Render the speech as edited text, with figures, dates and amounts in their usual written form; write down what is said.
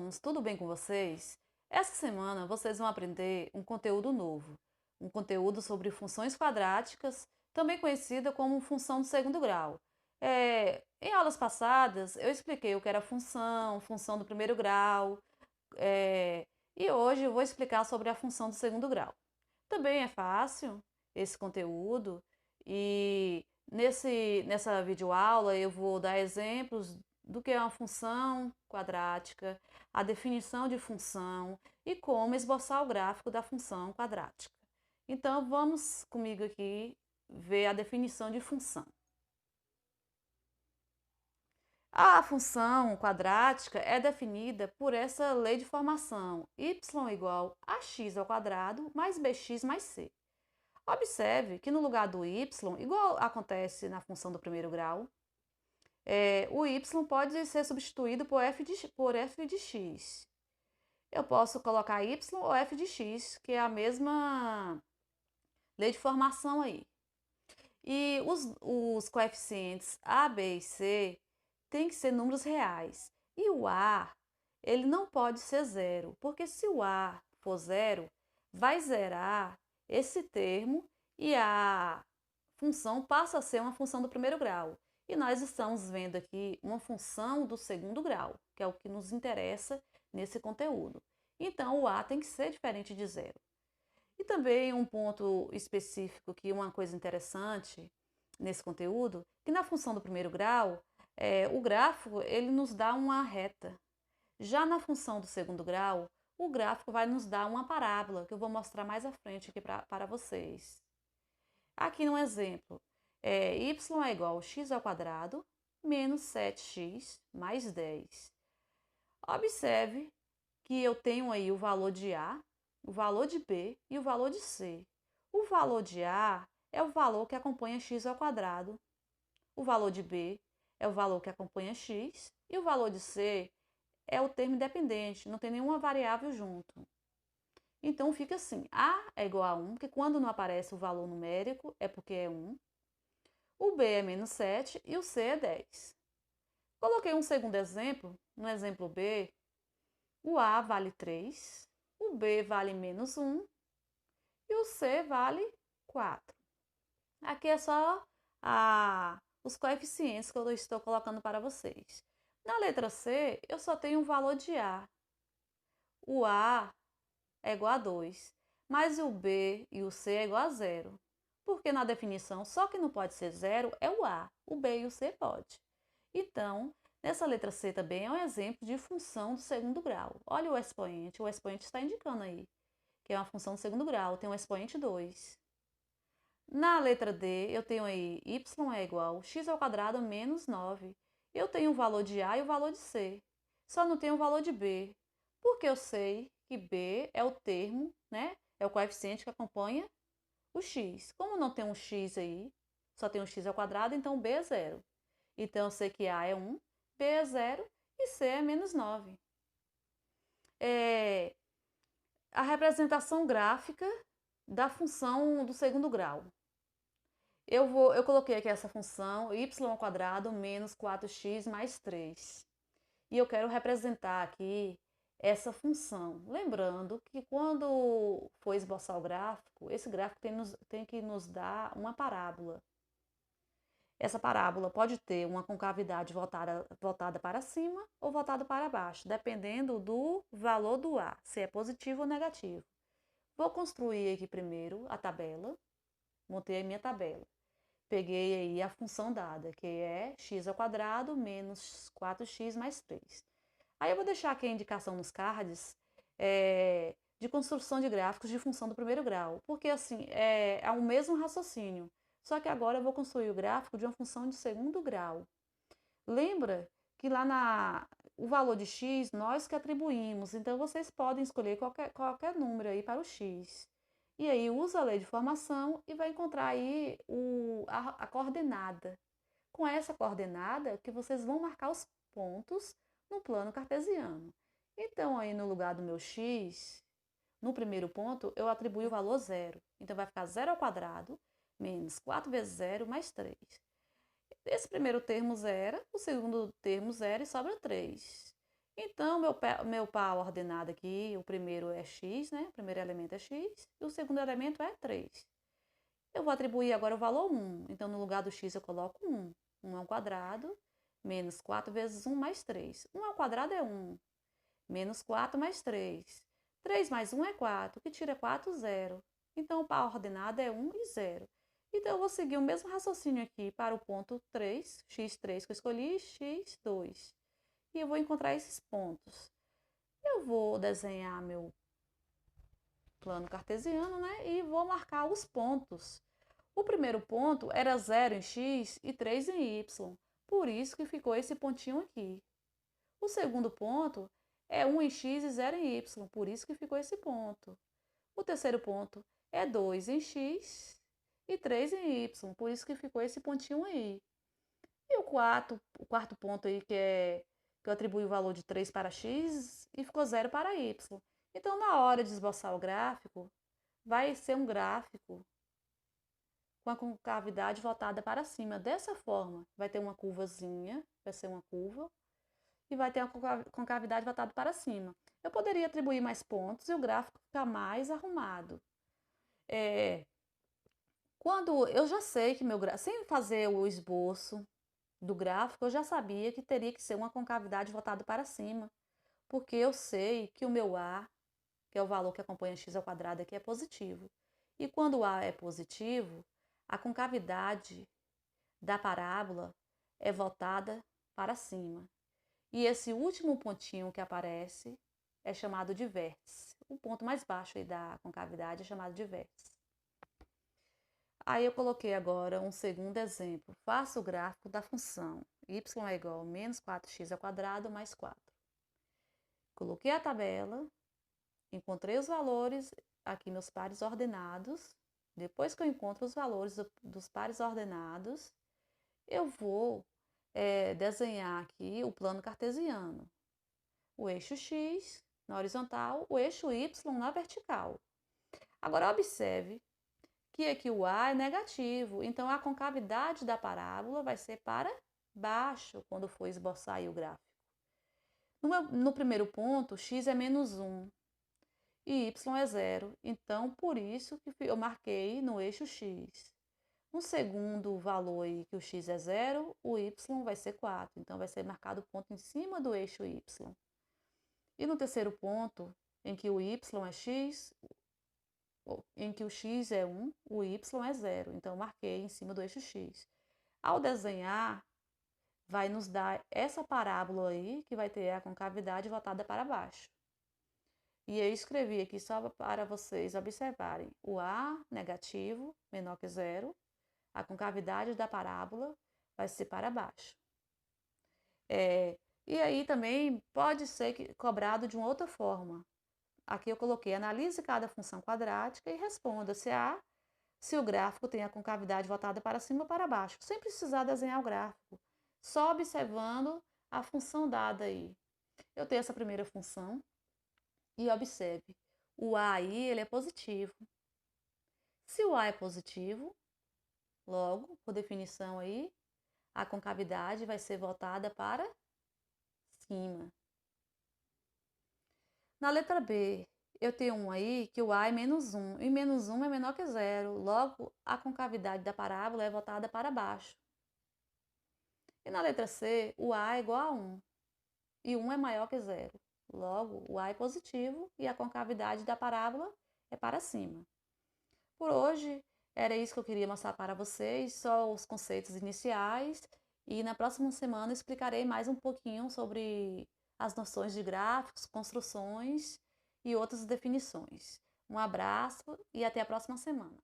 alunos, tudo bem com vocês? Essa semana vocês vão aprender um conteúdo novo, um conteúdo sobre funções quadráticas, também conhecida como função do segundo grau. Em aulas passadas eu expliquei o que era função, função do primeiro grau, e hoje eu vou explicar sobre a função do segundo grau. Também é fácil esse conteúdo e nessa videoaula eu vou dar exemplos do que é uma função quadrática, a definição de função e como esboçar o gráfico da função quadrática. Então vamos comigo aqui ver a definição de função. A função quadrática é definida por essa lei de formação, y igual a x ao quadrado mais bx mais c. Observe que no lugar do y, igual acontece na função do primeiro grau, o y pode ser substituído por f de x. Eu posso colocar y ou f de x, que é a mesma lei de formação aí. E os coeficientes a, b e c têm que ser números reais. E o a, ele não pode ser zero, porque se o a for zero, vai zerar esse termo e a função passa a ser uma função do primeiro grau. E nós estamos vendo aqui uma função do segundo grau, que é o que nos interessa nesse conteúdo. Então, o a tem que ser diferente de zero. E também um ponto específico, que uma coisa interessante nesse conteúdo, que na função do primeiro grau, o gráfico ele nos dá uma reta. Já na função do segundo grau, o gráfico vai nos dar uma parábola, que eu vou mostrar mais à frente aqui para vocês. Aqui no exemplo, y é igual a x ao quadrado menos 7x mais 10. Observe que eu tenho aí o valor de A, o valor de B e o valor de C. O valor de A é o valor que acompanha x ao quadrado. O valor de B é o valor que acompanha x e o valor de C é o termo independente, não tem nenhuma variável junto. Então fica assim, A é igual a 1, porque quando não aparece o valor numérico é porque é 1. O B é menos 7 e o C é 10. Coloquei um segundo exemplo, no exemplo B, o A vale 3, o B vale menos 1 e o C vale 4. Aqui é só os coeficientes que eu estou colocando para vocês. Na letra C, eu só tenho um valor de A. O A é igual a 2, mas o B e o C é igual a 0. Porque na definição, só que não pode ser 0 é o A, o B e o C pode. Então, nessa letra C também é um exemplo de função do segundo grau. Olha o expoente está indicando aí que é uma função do segundo grau, tem um expoente 2. Na letra D, eu tenho aí y é igual a x ao quadrado menos 9. Eu tenho o valor de A e o valor de C, só não tenho o valor de B, porque eu sei que B é o termo, né? É o coeficiente que acompanha o x. Como não tem um x aí, só tem um x ao quadrado, então B é 0. Então eu sei que A é 1, B é 0 e C é menos 9. A representação gráfica da função do segundo grau. Eu coloquei aqui essa função y ao quadrado menos 4x mais 3. E eu quero representar aqui essa função. Lembrando que quando for esboçar o gráfico, esse gráfico tem que nos dar uma parábola. Essa parábola pode ter uma concavidade voltada para cima ou voltada para baixo, dependendo do valor do A, se é positivo ou negativo. Vou construir aqui primeiro a tabela, montei a minha tabela. Peguei aí a função dada, que é x ao quadrado menos 4x mais 3. Aí eu vou deixar aqui a indicação nos cards de construção de gráficos de função do primeiro grau, porque assim, é o mesmo raciocínio, só que agora eu vou construir o gráfico de uma função de segundo grau. Lembra que lá o valor de x nós que atribuímos, então vocês podem escolher qualquer número aí para o x. E aí usa a lei de formação e vai encontrar aí a coordenada. Com essa coordenada que vocês vão marcar os pontos no plano cartesiano. Então aí no lugar do meu x, no primeiro ponto eu atribuo o valor 0. Então vai ficar 0 ao quadrado menos 4 vezes 0 mais 3. Esse primeiro termo zero, o segundo termo zero e sobra 3. Então, meu par ordenado aqui, o primeiro é x, né? O primeiro elemento é x e o segundo elemento é 3. Eu vou atribuir agora o valor 1. Então, no lugar do x eu coloco 1. 1 ao quadrado, menos 4 vezes 1 mais 3. 1 ao quadrado é 1. Menos 4 mais 3. 3 mais 1 é 4. O que tira 4? 0. Então, o par ordenado é 1 e 0. Então, eu vou seguir o mesmo raciocínio aqui para o ponto 3, x3 que eu escolhi, e x2. E eu vou encontrar esses pontos. Eu vou desenhar meu plano cartesiano, né? E vou marcar os pontos. O primeiro ponto era 0 em x e 3 em y. Por isso que ficou esse pontinho aqui. O segundo ponto é 1 em x e 0 em y. Por isso que ficou esse ponto. O terceiro ponto é 2 em x e 3 em y. Por isso que ficou esse pontinho aí. E o quarto ponto aí que eu atribuí o valor de 3 para x e ficou 0 para y. Então, na hora de esboçar o gráfico, vai ser um gráfico com a concavidade voltada para cima. Dessa forma, vai ter uma curvazinha, vai ser uma curva, e vai ter a concavidade voltada para cima. Eu poderia atribuir mais pontos e o gráfico ficar mais arrumado. Quando eu já sei que meu gráfico, sem fazer o esboço do gráfico, eu já sabia que teria que ser uma concavidade voltada para cima, porque eu sei que o meu A, que é o valor que acompanha x ao quadrado aqui, é positivo. E quando o A é positivo, a concavidade da parábola é voltada para cima. E esse último pontinho que aparece é chamado de vértice. O ponto mais baixo aí da concavidade é chamado de vértice. Aí eu coloquei agora um segundo exemplo. Faça o gráfico da função y é igual a menos 4x ao quadrado mais 4. Coloquei a tabela, encontrei os valores, aqui meus pares ordenados. Depois que eu encontro os valores dos pares ordenados, eu vou desenhar aqui o plano cartesiano. O eixo x na horizontal, o eixo y na vertical. Agora observe que aqui o A é negativo, então a concavidade da parábola vai ser para baixo quando for esboçar aí o gráfico. No primeiro ponto, x é menos 1 e y é 0, então por isso que eu marquei no eixo x. No segundo valor aí, que o x é 0, o y vai ser 4, então vai ser marcado o ponto em cima do eixo y. E no terceiro ponto, em que o y é x, em que o x é 1, o y é 0. Então, eu marquei em cima do eixo x. Ao desenhar, vai nos dar essa parábola aí, que vai ter a concavidade voltada para baixo. E eu escrevi aqui só para vocês observarem. O A negativo, menor que 0, a concavidade da parábola vai ser para baixo. E aí também pode ser cobrado de uma outra forma. Aqui eu coloquei, analise cada função quadrática e responda se o gráfico tem a concavidade voltada para cima ou para baixo, sem precisar desenhar o gráfico, só observando a função dada aí. Eu tenho essa primeira função e observe, o A aí ele é positivo. Se o A é positivo, logo, por definição aí, a concavidade vai ser voltada para cima. Na letra B, eu tenho um aí que o A é menos 1, e menos 1 é menor que 0, logo a concavidade da parábola é voltada para baixo. E na letra C, o A é igual a 1, e 1 é maior que 0, logo o A é positivo e a concavidade da parábola é para cima. Por hoje, era isso que eu queria mostrar para vocês, só os conceitos iniciais, e na próxima semana explicarei mais um pouquinho sobre as noções de gráficos, construções e outras definições. Um abraço e até a próxima semana.